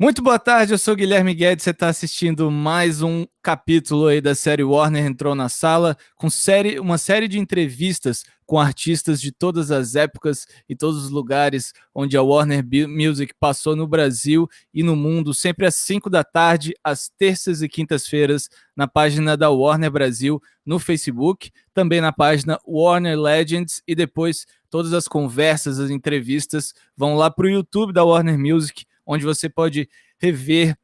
Muito boa tarde, eu sou o Guilherme Guedes, você está assistindo mais um capítulo aí da série Warner Entrou na Sala, com uma série de entrevistas com artistas de todas as épocas e todos os lugares onde a Warner Music passou no Brasil e no mundo, sempre às 5 da tarde, às terças e quintas-feiras, na página da Warner Brasil, no Facebook, também na página Warner Legends, e depois todas as conversas, as entrevistas vão lá para o YouTube da Warner Music, onde você pode rever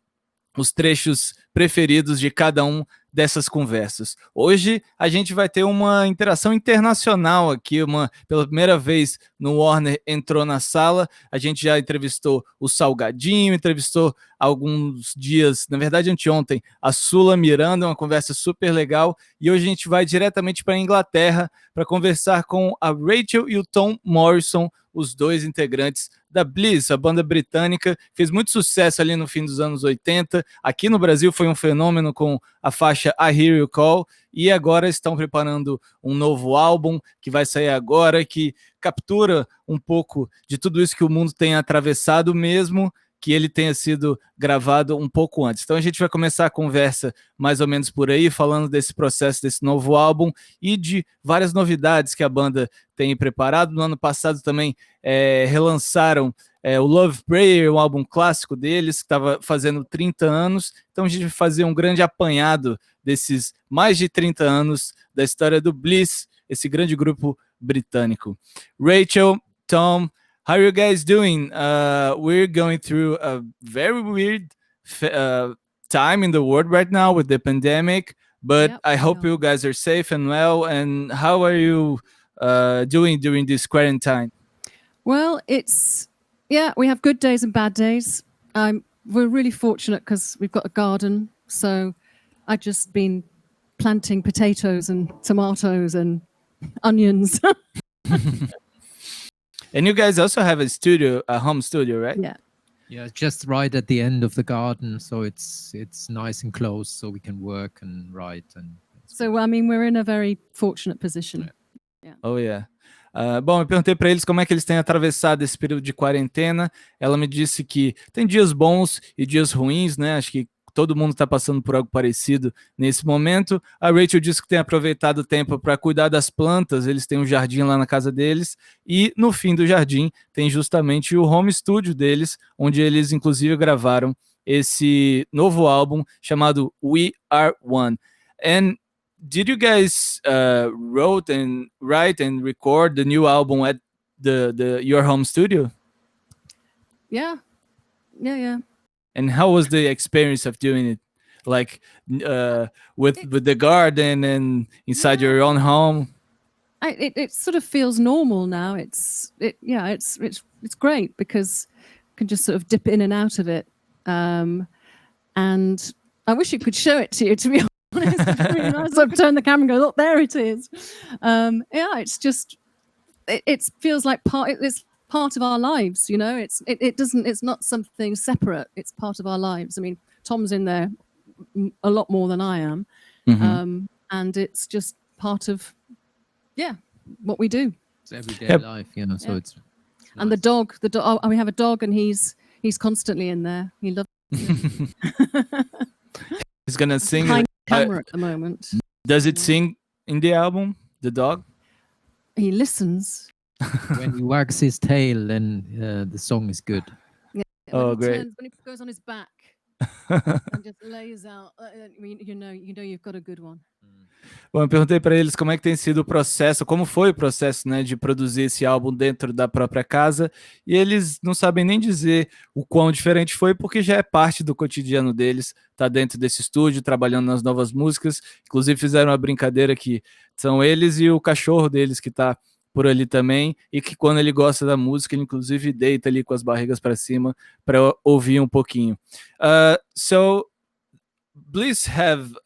os trechos preferidos de cada um dessas conversas. Hoje a gente vai ter uma interação internacional aqui, pela primeira vez no Warner Entrou na Sala. A gente já entrevistou o Salgadinho, entrevistou alguns dias, na verdade anteontem, a Sula Miranda, uma conversa super legal, e hoje a gente vai diretamente para a Inglaterra para conversar com a Rachel e o Tom Morrison, os dois integrantes da Bliss, a banda britânica, fez muito sucesso ali no fim dos anos 80, aqui no Brasil foi um fenômeno com a faixa I Hear You Call, e agora estão preparando um novo álbum que vai sair agora, que captura um pouco de tudo isso que o mundo tem atravessado, mesmo que ele tenha sido gravado um pouco antes. Então a gente vai começar a conversa mais ou menos por aí, falando desse processo, desse novo álbum e de várias novidades que a banda tem preparado. No ano passado também relançaram o Love Prayer, um álbum clássico deles, que estava fazendo 30 anos. Então a gente vai fazer um grande apanhado desses mais de 30 anos da história do Bliss, esse grande grupo britânico. Rachel, Tom, how are you guys doing? We're going through a very weird time in the world right now with the pandemic, but Yep, I hope you guys are safe and well. And how are you doing during this quarantine? Well, we have good days and bad days. We're really fortunate because we've got a garden. So I've just been planting potatoes and tomatoes and onions. And you guys also have a home studio, right? Yeah, just right at the end of the garden, so it's nice and close, so we can work and write. And so I mean, we're in a very fortunate position. Yeah. Oh yeah. Bom, eu perguntei para eles como é que eles têm atravessado esse período de quarentena. Ela me disse que tem dias bons e dias ruins, né? Acho que todo mundo está passando por algo parecido nesse momento. A Rachel disse que tem aproveitado o tempo para cuidar das plantas, eles têm um jardim lá na casa deles, e no fim do jardim tem justamente o home studio deles, onde eles inclusive gravaram esse novo álbum chamado We Are One. And did you guys write and record the new album at your home studio? Yeah. And how was the experience of doing it, like with the garden and inside your own home? It sort of feels normal now. It's great because you can just sort of dip in and out of it. And I wish you could show it to you, to be honest. It's really nice. Sort of turn the camera and go, look, there it is. It's just it feels like it's part of our lives, you know. It's not something separate. It's part of our lives. I mean, Tom's in there a lot more than I am. Mm-hmm. And it's just part of what we do. It's everyday life, you know. So it's nice. And the dog, we have a dog, and he's constantly in there. He loves He's gonna sing behind camera at the moment. Does it sing in the album, the dog? He listens. When he wags his tail, then the song is good. Yeah. Great. When he goes on his back and just lays out, you know you've got a good one. Bom, eu perguntei para eles como é que tem sido o processo, como foi o processo, né, de produzir esse álbum dentro da própria casa, e eles não sabem nem dizer o quão diferente foi, porque já é parte do cotidiano deles, tá dentro desse estúdio, trabalhando nas novas músicas. Inclusive fizeram uma brincadeira que são eles e o cachorro deles que tá por ali também, e que quando ele gosta da música, ele inclusive deita ali com as barrigas para cima para ouvir um pouquinho. So Bliss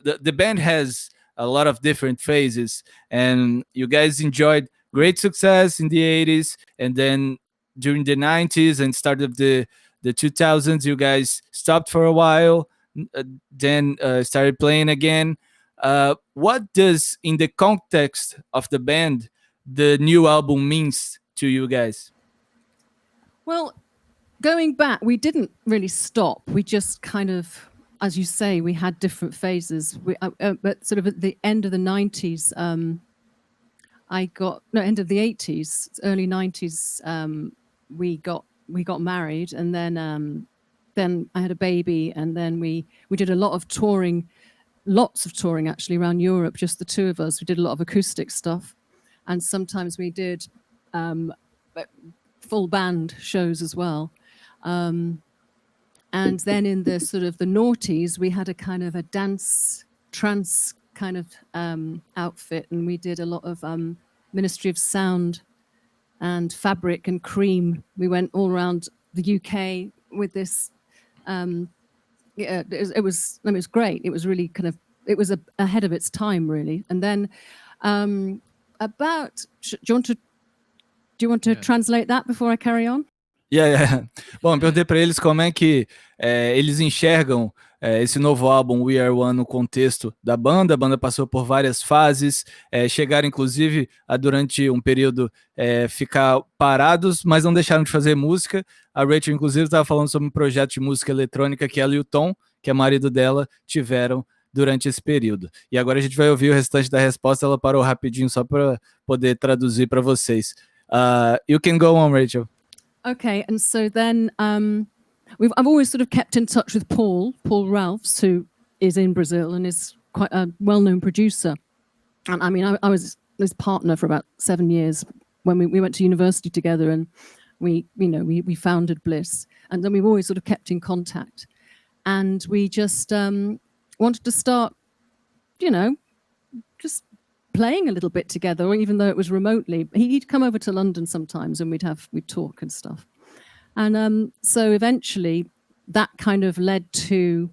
the band has a lot of different phases, and you guys enjoyed great success in the 80s, and then during the 90s and start of the 2000s you guys stopped for a while, then started playing again. What does, in the context of the band, the new album means to you guys? Well, going back, we didn't really stop. We just kind of, as you say, we had different phases. But sort of at the end of the 90s, end of the 80s, early 90s, we got married, and then I had a baby, and then we did a lot of touring, lots of touring actually around Europe, just the two of us. We did a lot of acoustic stuff, and sometimes we did full band shows as well. And then in the sort of the noughties, we had a kind of a dance trance kind of outfit, and we did a lot of Ministry of Sound and Fabric and Cream. We went all around the UK with this. It was great. It was really kind of, it was ahead of its time, really. And then do you want to translate that before I carry on? Yeah. Bom, eu perguntei para eles como é que eles enxergam esse novo álbum We Are One no contexto da banda. A banda passou por várias fases, chegaram inclusive a durante um período ficar parados, mas não deixaram de fazer música. A Rachel inclusive estava falando sobre um projeto de música eletrônica que ela e o Tom, que é marido dela, tiveram durante esse período. E agora a gente vai ouvir o restante da resposta. Ela parou rapidinho só para poder traduzir para vocês. You can go on, Rachel. Okay, and so then I've always sort of kept in touch with Paul Ralphs, who is in Brazil and is quite a well-known producer. And I mean, I was his partner for about 7 years when we went to university together, and we founded Bliss, and then we've always sort of kept in contact. And we just wanted to start, just playing a little bit together, even though it was remotely. He'd come over to London sometimes, and we'd talk and stuff. And so eventually, that kind of led to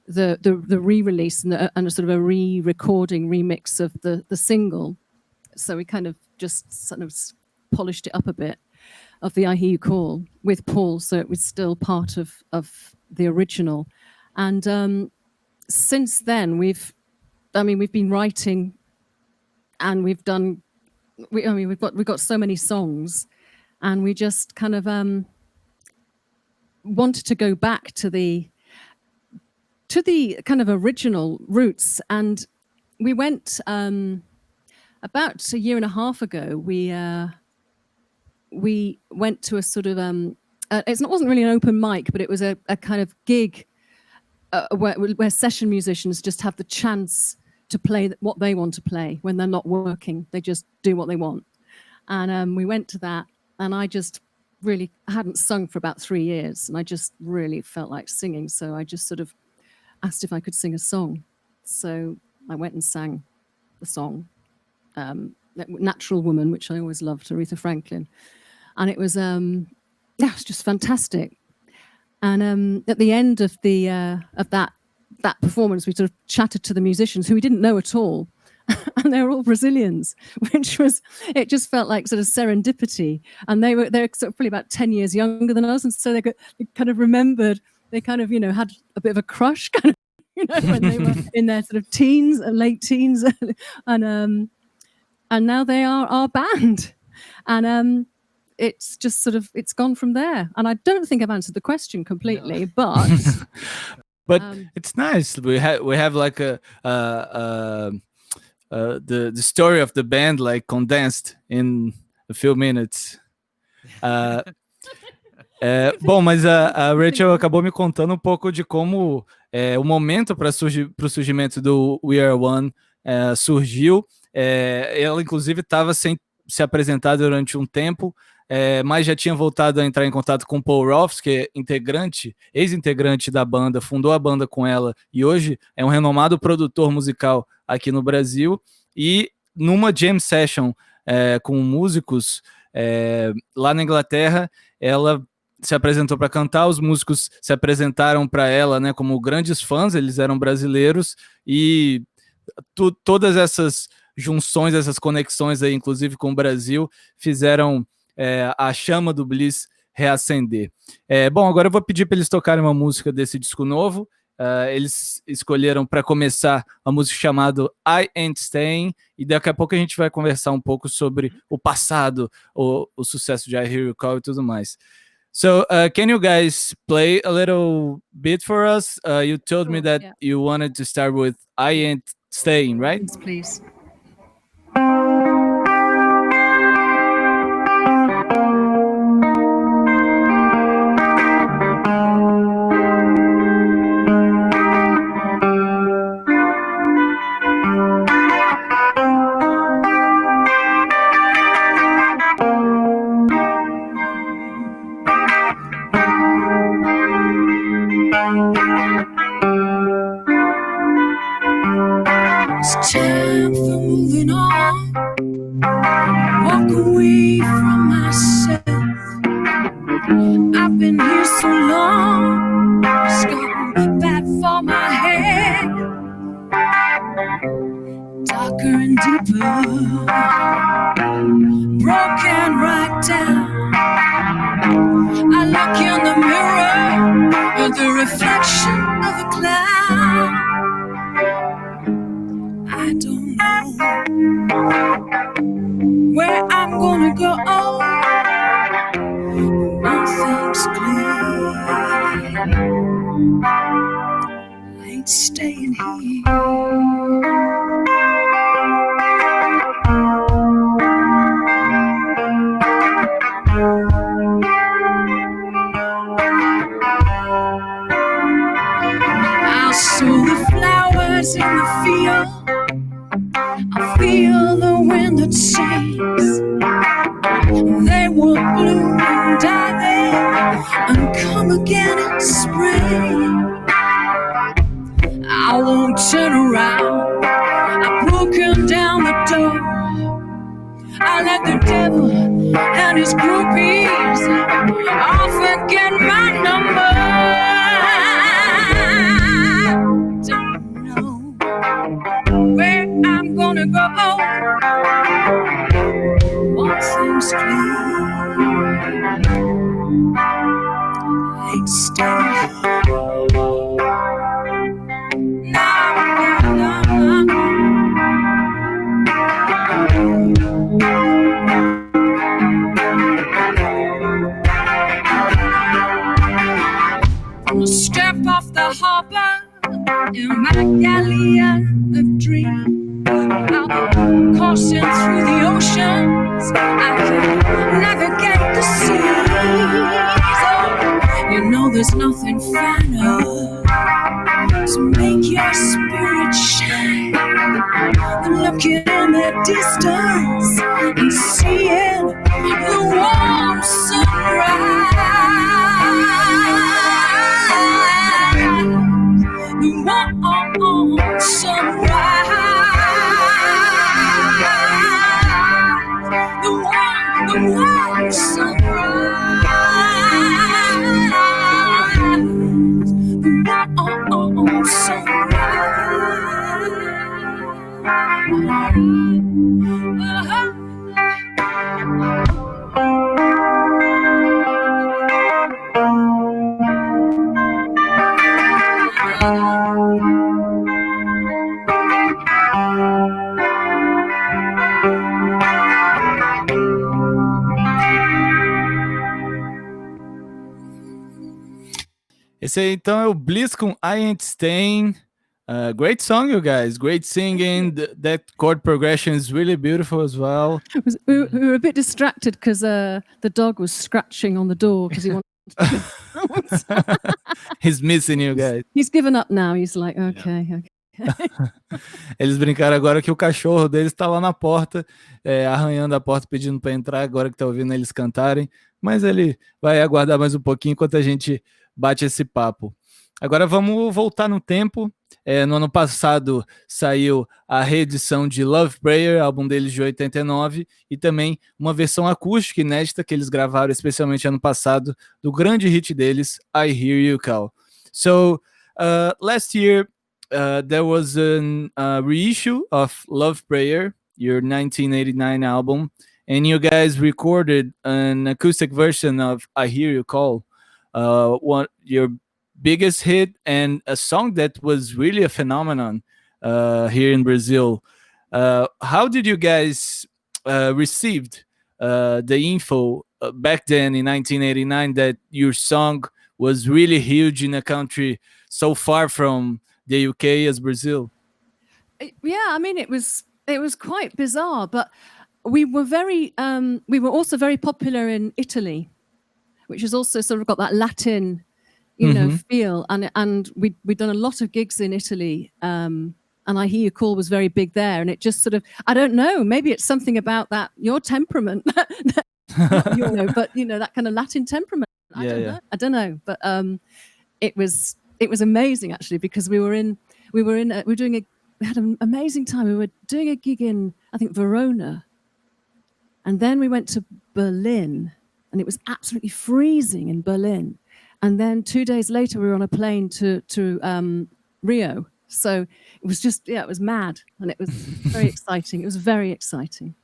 the re-release and a sort of a re-recording, remix of the single. So we kind of just sort of polished it up a bit, of the I Hear You Call with Paul, so it was still part of the original. And since then, we've been writing. And we've got so many songs, and we just kind of wanted to go back to the kind of original roots. And we went about a year and a half ago. We went to a sort of it wasn't really an open mic, but it was a kind of gig where session musicians just have the chance to play what they want to play when they're not working. They just do what they want. And we went to that, and I just really hadn't sung for about 3 years, and I just really felt like singing. So I just sort of asked if I could sing a song. So I went and sang the song, Natural Woman, which I always loved, Aretha Franklin. And it was, it was just fantastic. And at the end of that performance, we sort of chatted to the musicians who we didn't know at all, and they were all Brazilians, it just felt like sort of serendipity. And they're sort of probably about 10 years younger than us, and so they kind of remembered, they kind of had a bit of a crush kind of when they were in their sort of teens and late teens, and now they are our band, and it's just sort of, it's gone from there. And I don't think I've answered the question completely, no. But it's nice. We have like the story of the band like condensed in a few minutes. Bom, mas a Rachel acabou me contando um pouco de como o momento para o surgimento do We Are One surgiu. Ela inclusive estava sem se apresentar durante um tempo, mas já tinha voltado a entrar em contato com Paul Ralphs, que é ex-integrante da banda, fundou a banda com ela e hoje é um renomado produtor musical aqui no Brasil. E numa jam session com músicos lá na Inglaterra, ela se apresentou para cantar, os músicos se apresentaram para ela, né, como grandes fãs, eles eram brasileiros, e todas essas junções, essas conexões aí, inclusive com o Brasil, fizeram a chama do Bliss reacender. Bom, agora eu vou pedir para eles tocarem uma música desse disco novo. Eles escolheram para começar a música chamada I Ain't Staying, e daqui a pouco a gente vai conversar um pouco sobre o passado, o sucesso de I Hear You Call e tudo mais. So, can you guys play a little bit for us? You told me Sure, that yeah. you wanted to start with "I Ain't Staying," right? Yes, please. It's time for moving on. Walk away from myself. I've been here so long. It's gotten bad for my head. Darker and deeper. Broken right down. I look in the mirror at the reflection of a cloud. I don't know where I'm gonna go. One thing's clear, I ain't staying here. I'll sow the flowers in the field. I'll feel the wind that sings. They will bloom and die there and come again in spring. I won't turn around. I've broken down the door. I let the devil and his groupies all forget my number. Don't know where I'm gonna go. One thing's clear, I ain't staying here. No. I'll step off the harbor in my galleon of dreams. I'll be coursing through the oceans. I can navigate the seas. Oh, you know there's nothing finer. So make your spirit shine. And looking in the distance and seeing the warm sunrise. The warm sunrise. The warm sunrise. The warm sunrise. Esse aí então é o Bliss com I Ain't Staying. Great song, you guys. Great singing. That chord progression is really beautiful as well. We were a bit distracted because the dog was scratching on the door because he wanted to. He's missing you guys. He's given up now. He's like, okay. Eles brincaram agora que o cachorro deles tá lá na porta, arranhando a porta, pedindo para entrar, agora que tá ouvindo eles cantarem, mas ele vai aguardar mais um pouquinho enquanto a gente bate esse papo. Agora vamos voltar no tempo. No ano passado saiu a reedição de Love Prayer, álbum deles de 89, e também uma versão acústica inédita que eles gravaram especialmente ano passado, do grande hit deles, I Hear You Call. So, last year, there was a reissue of Love Prayer, your 1989 album, and you guys recorded an acoustic version of I Hear You Call, your biggest hit and a song that was really a phenomenon here in Brazil. How did you guys received the info back then in 1989 that your song was really huge in a country so far from the UK as Brazil? Yeah, I mean, it was quite bizarre, but we were also very popular in Italy, which has also sort of got that Latin, feel, and we'd done a lot of gigs in Italy, and I Hear You Call was very big there, and it just sort of, I don't know, maybe it's something about that, your temperament, but that kind of Latin temperament. I don't know, but it was amazing actually, because we had an amazing time. We were doing a gig in, I think, Verona, and then we went to Berlin, and it was absolutely freezing in Berlin. And then 2 days later, we were on a plane to Rio. So it was just, it was mad, and it was very exciting. It was very exciting.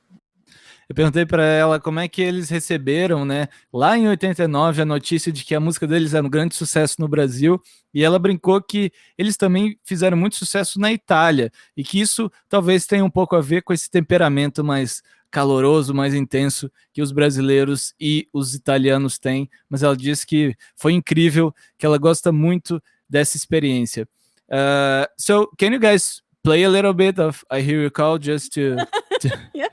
Eu perguntei para ela como é que eles receberam, né, lá em 89, a notícia de que a música deles era um grande sucesso no Brasil, e ela brincou que eles também fizeram muito sucesso na Itália, e que isso talvez tenha um pouco a ver com esse temperamento mais caloroso, mais intenso que os brasileiros e os italianos têm, mas ela disse que foi incrível, que ela gosta muito dessa experiência. So, can you guys play a little bit of I Hear You Call just to... Yeah.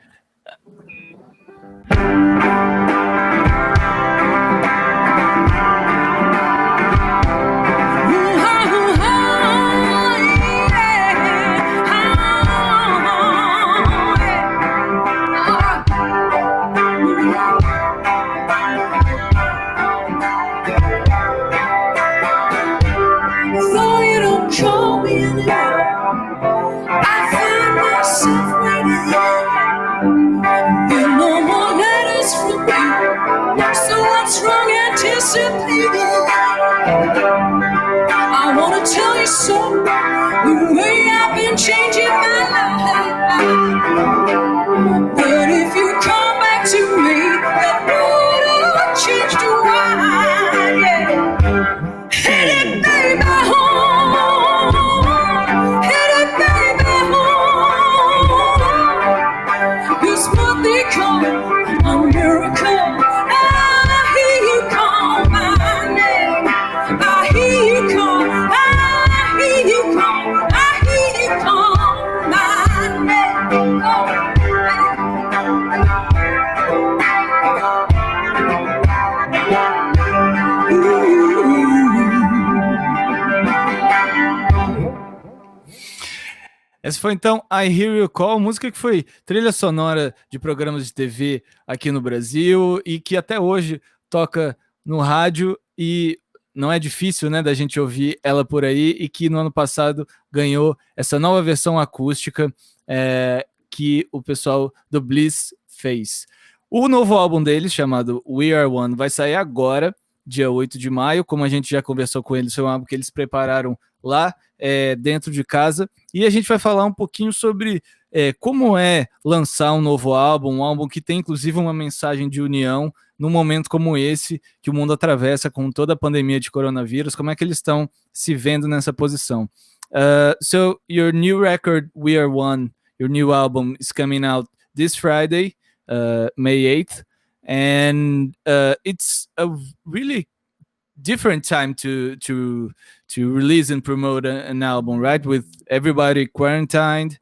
Though you don't call me anymore, I find myself waiting. There are no more letters from you, so what's wrong anticipating? I wanna tell you so, the way I've been changing my life. But if you come back to me, that would have changed a while, yeah. Hit it, baby, home. Hit it, baby, home. It's what they call a miracle. I hear you call my name. I hear you call. I hear you call. I hear you call my name. Essa foi então I Hear You Call, música que foi trilha sonora de programas de TV aqui no Brasil e que até hoje toca no rádio, e não é difícil, né, da gente ouvir ela por aí, e que no ano passado ganhou essa nova versão acústica que o pessoal do Bliss fez. O novo álbum deles, chamado We Are One, vai sair agora, dia 8 de maio, como a gente já conversou com eles, foi um álbum que eles prepararam lá dentro de casa, e a gente vai falar um pouquinho sobre como é lançar um novo álbum, um álbum que tem inclusive uma mensagem de união num momento como esse, que o mundo atravessa com toda a pandemia de coronavírus. Como é que eles estão se vendo nessa posição? So your new record, We Are One, your new album is coming out this Friday, May 8th, and it's a really different time to release and promote an album, right? With everybody quarantined,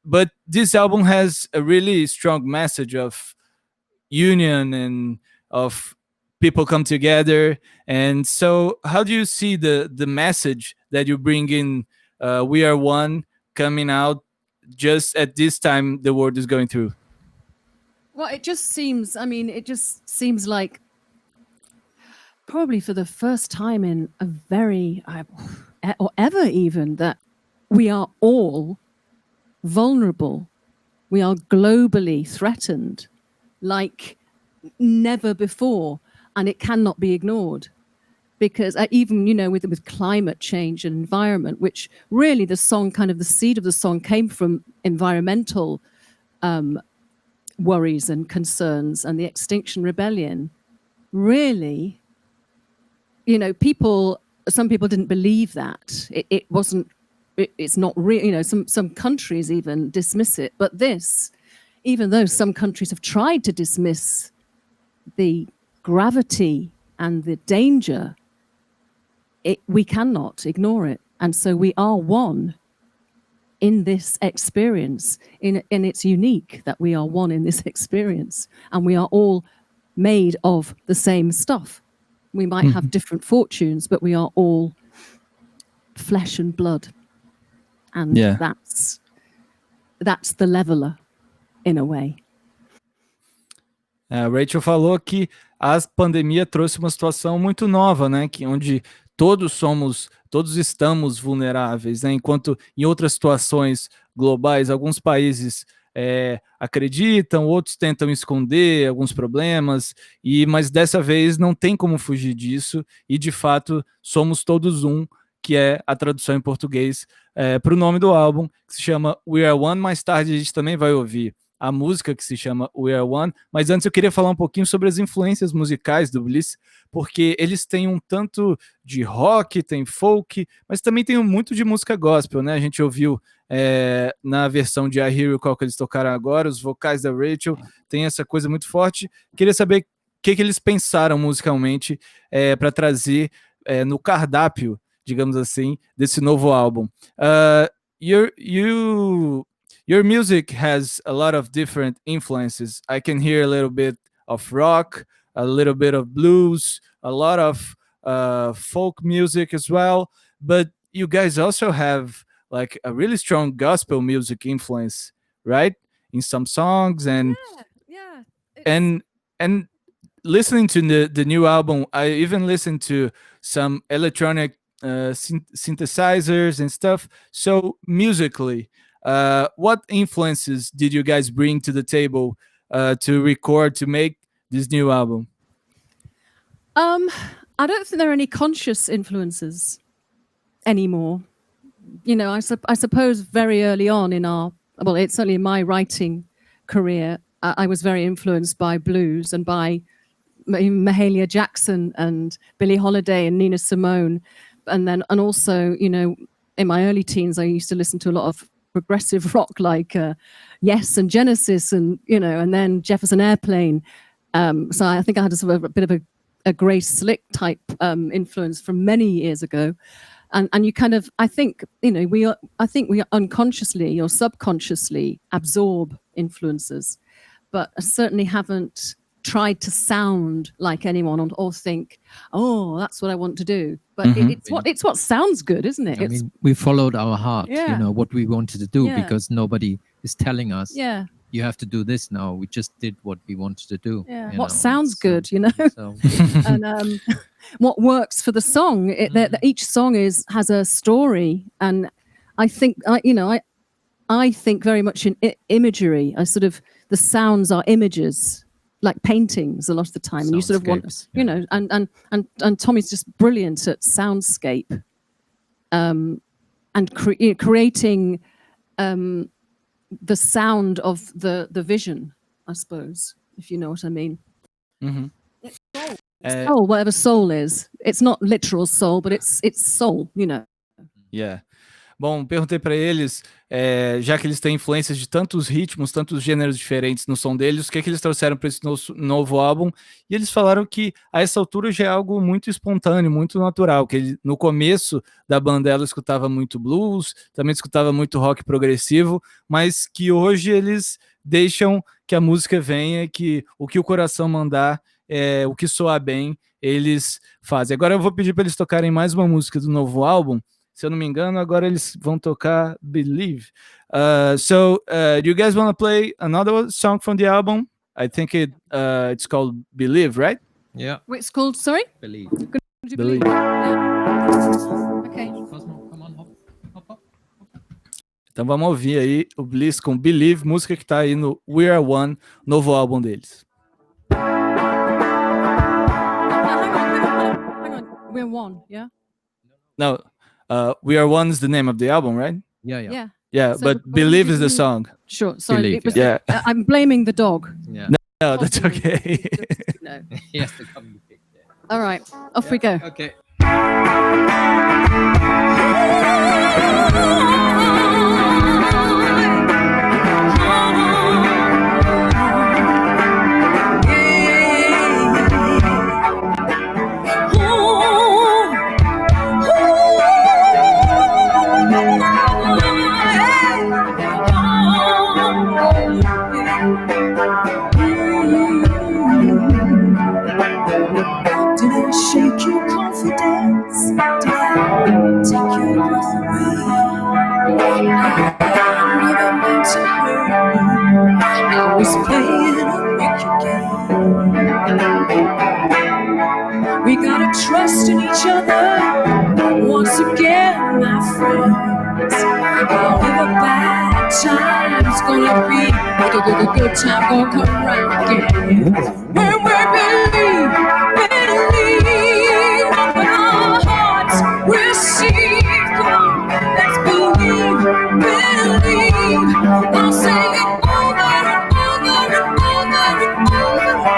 but this album has a really strong message of union and of people come together. And so how do you see the message that you bring in We Are One coming out just at this time the world is going through? Well, it just seems like probably for the first time in a very, or ever even, that we are all vulnerable. We are globally threatened like never before, and it cannot be ignored. Because even, with climate change and environment, which really the song, kind of the seed of the song came from environmental worries and concerns and the Extinction Rebellion, really, some people didn't believe that. It's not real. Some countries even dismiss it. But this even though some countries have tried to dismiss the gravity and the danger, we cannot ignore it. And so we are one in this experience, and it's unique that we are one in this experience, and we are all made of the same stuff. We might have different fortunes, but we are all flesh and blood. And that's the leveler, in a way. A Rachel falou que a pandemia trouxe uma situação muito nova, né? Onde todos estamos vulneráveis, né? Enquanto em outras situações globais, alguns países acreditam, outros tentam esconder alguns problemas, mas dessa vez não tem como fugir disso, e de fato somos todos um, que é a tradução em português para o nome do álbum, que se chama We Are One. Mais tarde a gente também vai ouvir a música que se chama We Are One, mas antes eu queria falar um pouquinho sobre as influências musicais do Bliss, porque eles têm um tanto de rock, tem folk, mas também tem muito de música gospel, né? A gente ouviu na versão de I Hear You Call que eles tocaram agora, os vocais da Rachel, tem essa coisa muito forte. Queria saber o que eles pensaram musicalmente para trazer no cardápio, digamos assim, desse novo álbum. Your music has a lot of different influences. I can hear a little bit of rock, a little bit of blues, a lot of folk music as well. But you guys also have like a really strong gospel music influence, right? In some songs and listening to the new album, I even listened to some electronic synthesizers and stuff. So musically, what influences did you guys bring to the table to record, to make this new album? I don't think there are any conscious influences anymore. You know, I suppose very early on it's certainly in my writing career, I was very influenced by blues and by Mahalia Jackson and Billie Holiday and Nina Simone. And also, you know, in my early teens, I used to listen to a lot of progressive rock like Yes and Genesis and, you know, and then Jefferson Airplane. So I think I had a bit of a Grace Slick type influence from many years ago. And you kind of, I think, you know, we unconsciously or subconsciously absorb influences, but I certainly haven't tried to sound like anyone or think, oh, that's what I want to do. But it's what sounds good, isn't it? I mean, we followed our heart, Yeah. you know, what we wanted to do Yeah. because nobody is telling us, Yeah. you have to do this now. We just did what we wanted to do. Yeah. you What know, sounds so- good, you know? So, And what works for the song. Each song has a story, and I think I think very much in imagery. The sounds are images, like paintings a lot of the time, and you sort of want, Soundscapes, you know, and Tommy's just brilliant at soundscape, and creating the sound of the vision, I suppose, if you know what I mean. Uhum. Soul, whatever soul is. It's not literal soul, but it's soul, you know. Yeah. Bom, perguntei para eles, já que eles têm influências de tantos ritmos, tantos gêneros diferentes no som deles, o que eles trouxeram para esse novo álbum, e eles falaram que a essa altura já é algo muito espontâneo, muito natural, que no começo da banda ela escutava muito blues, também escutava muito rock progressivo, mas que hoje eles deixam que a música venha, que o coração mandar, o que soar bem, eles fazem. Agora eu vou pedir para eles tocarem mais uma música do novo álbum. Se eu não me engano, agora eles vão tocar Believe. So, do you guys want to play another song from the album? I think it's called Believe, right? yeah, It's called, sorry? believe. Do you Believe. Yeah. Okay. Cosmo, come on, hop. Então vamos ouvir aí o Bliss com Believe, música que tá aí no We Are One, novo álbum deles. Hang on. We're one, yeah? No, We Are One is the name of the album, right? Yeah. Yeah. Yeah, So but what Believe did is the you- song. Sure. Sorry. Believe, It was yeah. I'm blaming the dog. Yeah. No, that's okay. Just, you know. He has to come to pick that. All right. Off we go. Okay. missing each other once again, my friends. However bad time's gonna be, good time gonna come round again. When we believe, open our hearts, receive. Come on, let's believe. I'll say it over and over and over and over.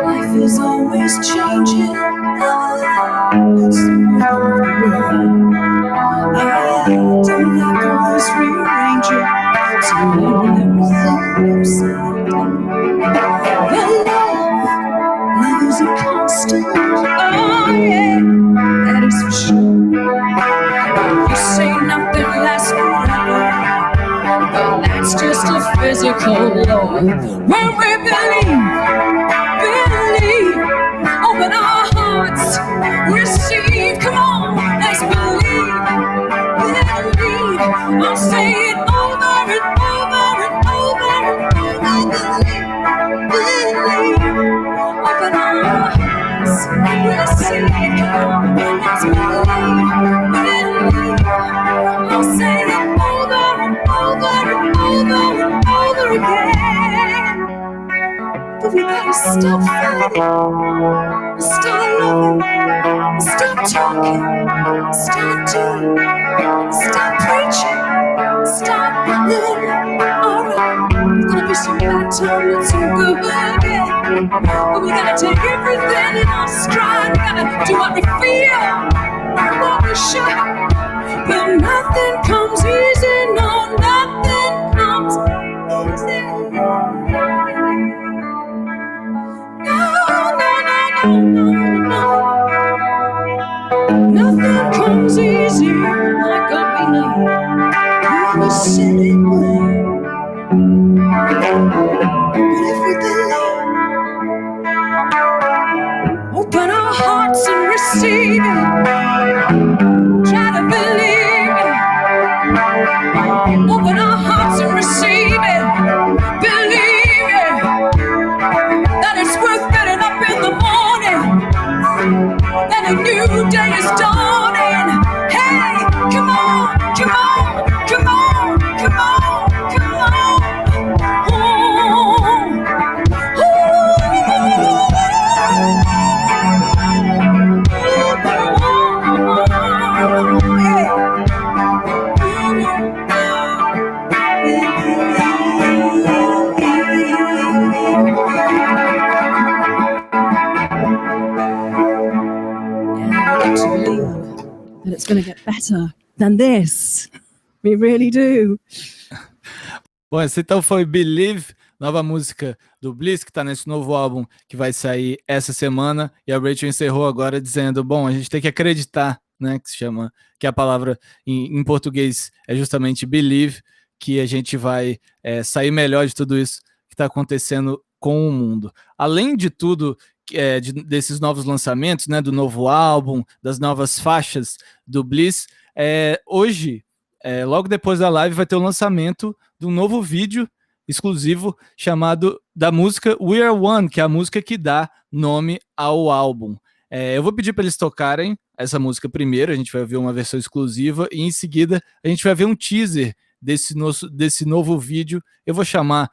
Life is always changing. I don't like always rearranging, so everything upside down. But love is a constant. Oh yeah, that is for sure. You say nothing lasts forever, but that's just a physical law. When we believe, open our hearts, receive. Come on, let's believe. I'll say it over and over and over and over. Believe. Open our hearts, receive. Come on, let's believe. I'll say it over and over and over and over again. But we gotta stop fighting, start loving, stop talking, stop doing, stop preaching, stop living. Alright, there's gonna be some bad times and some good, yeah. But we gotta take everything in our stride. We gotta do what we feel, what we should. But nothing comes easy, no, nothing comes easy. Nothing comes easy, my God, we know. Whoever said it would. But if we believe, open our hearts and receive it. Try to believe it. Open our hearts and receive it. Believe it. That it's worth getting up in the morning. That a new day is dawning. Hey, come on, come on, come on, come on, come on. That it's going to get better than this. We really do. Bom, esse então foi Believe, nova música do Bliss, que tá nesse novo álbum que vai sair essa semana. E a Rachel encerrou agora dizendo, bom, a gente tem que acreditar, né, que se chama, que a palavra em português é justamente believe, que a gente vai sair melhor de tudo isso que está acontecendo com o mundo. Além de tudo, desses novos lançamentos, né, do novo álbum, das novas faixas do Bliss, hoje, logo depois da live, vai ter o lançamento de um novo vídeo exclusivo chamado da música We Are One, que é a música que dá nome ao álbum. Eu vou pedir para eles tocarem essa música primeiro, a gente vai ver uma versão exclusiva e em seguida a gente vai ver um teaser desse novo vídeo. Eu vou chamar,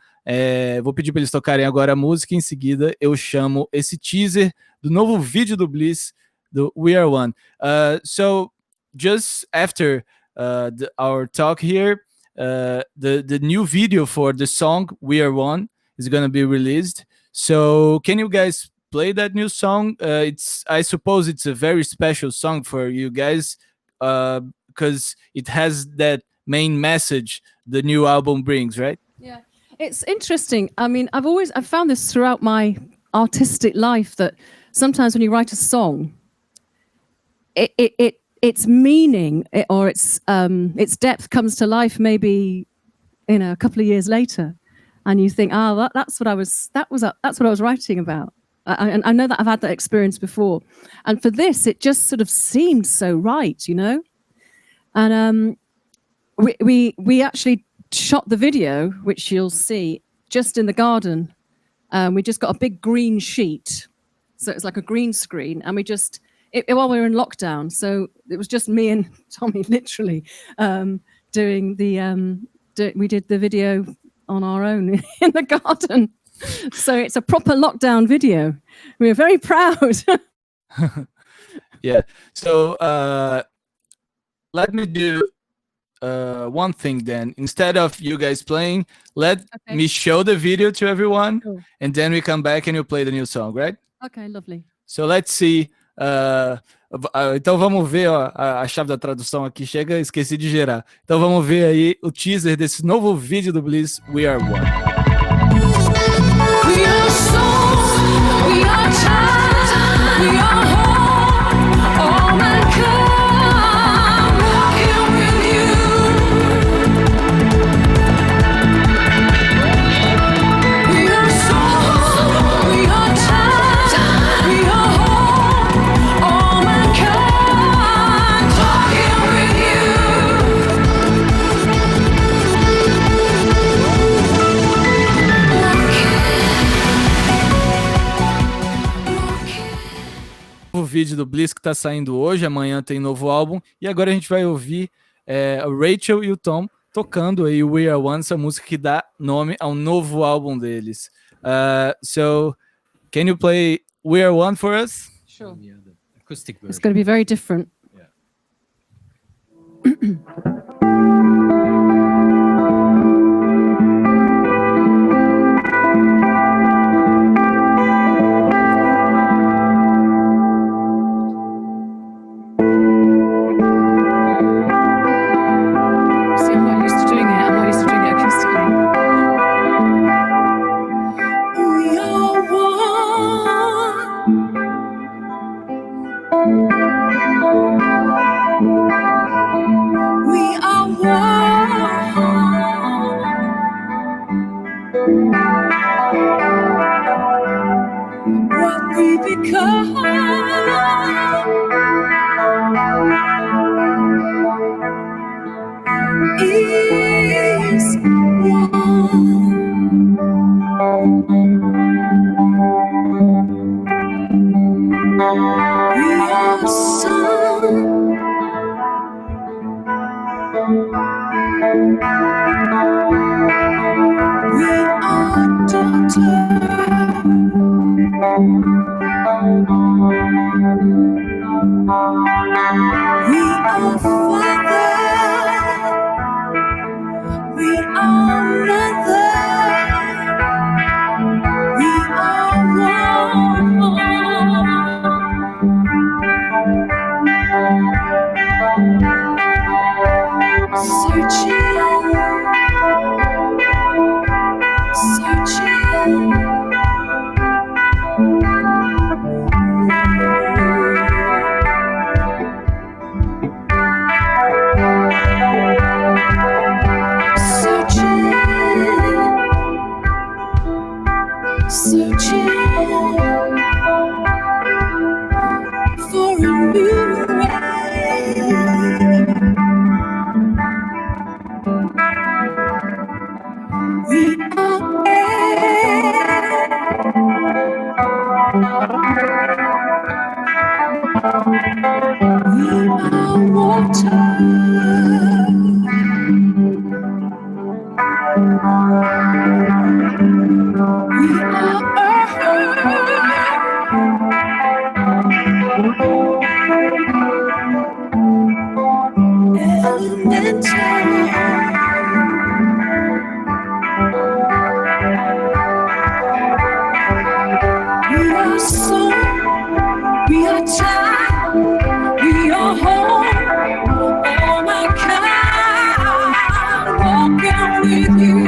vou pedir para eles tocarem agora a música e em seguida eu chamo esse teaser do novo vídeo do Bliss, do We Are One. So, just after our talk here, the new video for the song We Are One is going to be released. So can you guys play that new song? I suppose it's a very special song for you guys because it has that main message the new album brings, right? Yeah, it's interesting. I mean, I've found this throughout my artistic life that sometimes when you write a song, its meaning or its depth comes to life maybe a couple of years later, and you think, that's what I was writing about. And I know that I've had that experience before, and for this, it just sort of seemed so right, And we actually shot the video, which you'll see just in the garden. We just got a big green sheet. So it's like a green screen. And we just, while we were in lockdown, so it was just me and Tommy literally doing the, we did the video on our own in the garden. So it's a proper lockdown video. We were very proud. Yeah. So let me do one thing then. Instead of you guys playing, let me show the video to everyone, and then we come back and you play the new song, right? Okay, lovely. So let's see. Então vamos ver, ó, a chave da tradução aqui chega, esqueci de gerar. Então vamos ver aí o teaser desse novo vídeo do Bliss, We Are One. We are souls, we are time, we are home, all mankind walking with you. We are souls, we are time, we are home, all mankind talking with you. O vídeo do Bliss que tá saindo hoje, amanhã tem novo álbum, e agora a gente vai ouvir a Rachel e o Tom tocando aí We Are One, essa música que dá nome ao novo álbum deles. So, can you play We Are One for us? Sure. Yeah, the acoustic version. It's going to be very different. See, I'm not used to doing it. I'm not used to doing it acoustically. We are one. We are one. What we become is one. We are son. We are daughter. We are father. We are mother. We are one. Searching. Searching for a new way. We are air. We are water. We are we are soul, we are child, we are home, all my kind, walking with you.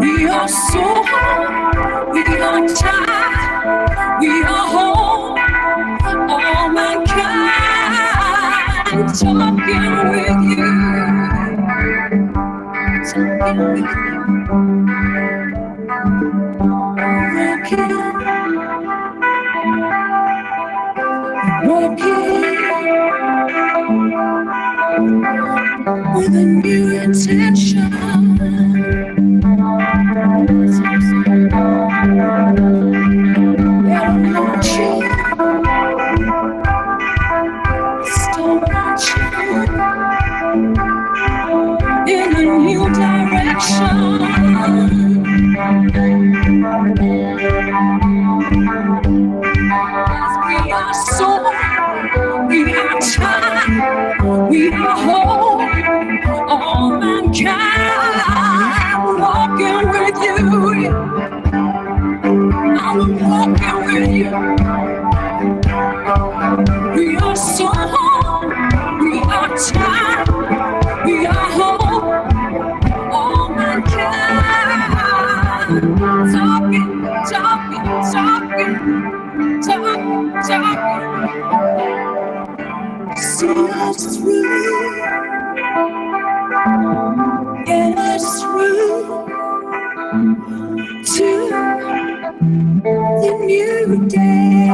We are soul, we are child, we are home, all my kind, talking with you. Walking, with a new intention. Yeah, I'm marching, still marching in a new direction. We are soul, we are time, we are whole, all mankind. Walking with you, I'm walking with you. We are soul, we are time, we are whole, all mankind. Talking, talking, talking, talking, talking. See us through, get us through to the new day.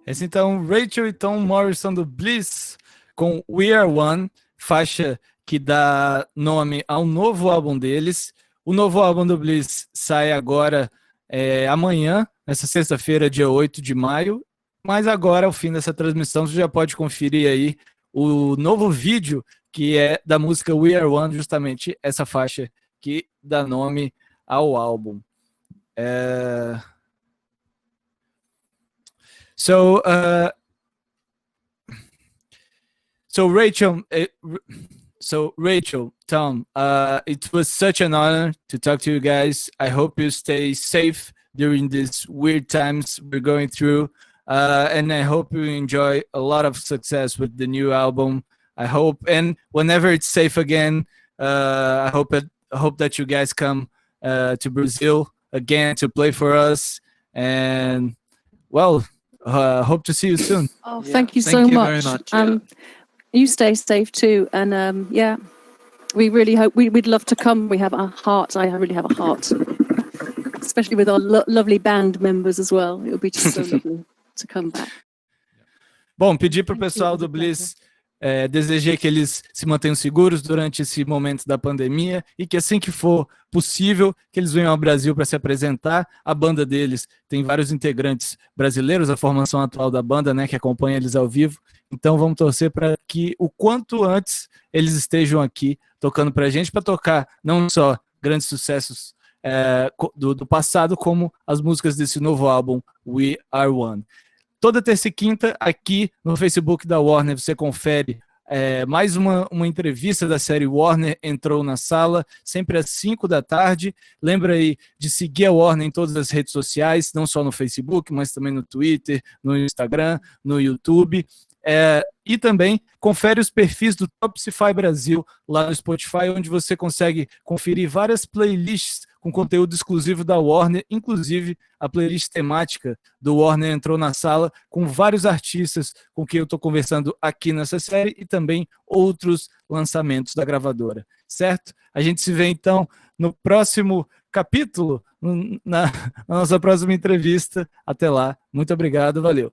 Esse então, Rachel e Tom Morrison do Bliss com We Are One, faixa que dá nome ao novo álbum deles. O novo álbum do Bliss sai agora amanhã, nessa sexta-feira, dia 8 de maio, mas agora, ao fim dessa transmissão, você já pode conferir aí o novo vídeo que é da música We Are One, justamente essa faixa que dá nome ao álbum. So Rachel, Tom, it was such an honor to talk to you guys. I hope you stay safe during these weird times we're going through, and I hope you enjoy a lot of success with the new album. I hope, and whenever it's safe again, I hope that you guys come to Brazil again to play for us, and well. Hope to see you soon. Oh, Yeah, thank you thank so you much. very much, yeah. You stay safe too, and yeah, we really hope we'd love to come. We have a heart. I really have a heart, especially with our lovely band members as well. It would be just so lovely to come back. Bom, pedi para o pessoal do Bliss, desejei que eles se mantenham seguros durante esse momento da pandemia e que assim que for possível, que eles venham ao Brasil para se apresentar. A banda deles tem vários integrantes brasileiros, a formação atual da banda, né, que acompanha eles ao vivo. Então vamos torcer para que o quanto antes eles estejam aqui tocando para a gente, para tocar não só grandes sucessos do passado, como as músicas desse novo álbum, We Are One. Toda terça e quinta, aqui no Facebook da Warner, você confere mais uma entrevista da série Warner Entrou na Sala, sempre às 5 da tarde. Lembra aí de seguir a Warner em todas as redes sociais, não só no Facebook, mas também no Twitter, no Instagram, no YouTube. E também confere os perfis do Topsify Brasil lá no Spotify, onde você consegue conferir várias playlists com conteúdo exclusivo da Warner, inclusive a playlist temática do Warner Entrou na Sala, com vários artistas com quem eu estou conversando aqui nessa série e também outros lançamentos da gravadora, certo? A gente se vê então no próximo capítulo, na nossa próxima entrevista. Até lá, muito obrigado, valeu!